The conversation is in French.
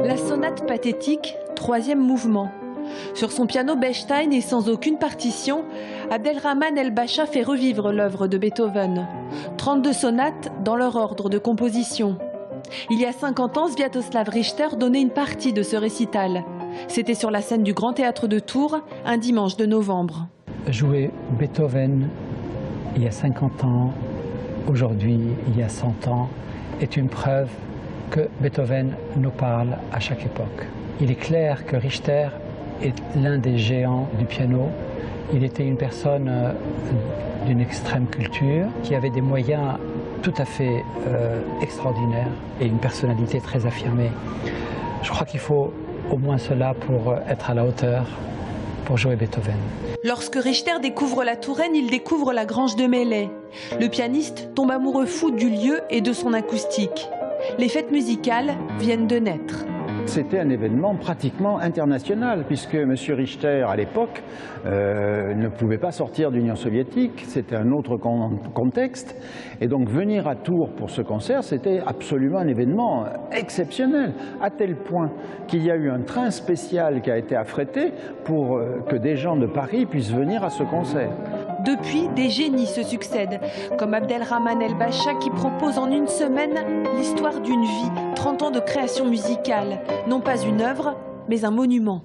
La sonate pathétique, troisième mouvement. Sur son piano Bechstein et sans aucune partition, Abdelrahman El-Bacha fait revivre l'œuvre de Beethoven. 32 sonates dans leur ordre de composition. Il y a 50 ans, Sviatoslav Richter donnait une partie de ce récital. C'était sur la scène du Grand Théâtre de Tours, un dimanche de novembre. Jouer Beethoven il y a 50 ans, aujourd'hui, il y a 100 ans, est une preuve que Beethoven nous parle à chaque époque. Il est clair que Richter est l'un des géants du piano. Il était une personne d'une extrême culture, qui avait des moyens tout à fait extraordinaires et une personnalité très affirmée. Je crois qu'il faut au moins cela pour être à la hauteur, pour jouer Beethoven. Lorsque Richter découvre la Touraine, il découvre la Grange de Mellet. Le pianiste tombe amoureux fou du lieu et de son acoustique. Les fêtes musicales viennent de naître. C'était un événement pratiquement international, puisque M. Richter, à l'époque, ne pouvait pas sortir de l'Union soviétique, c'était un autre contexte, et donc venir à Tours pour ce concert, c'était absolument un événement exceptionnel, à tel point qu'il y a eu un train spécial qui a été affrété pour que des gens de Paris puissent venir à ce concert. Depuis, des génies se succèdent, comme Abdelrahman El-Bacha qui propose en une semaine l'histoire d'une vie, 30 ans de création musicale, non pas une œuvre, mais un monument.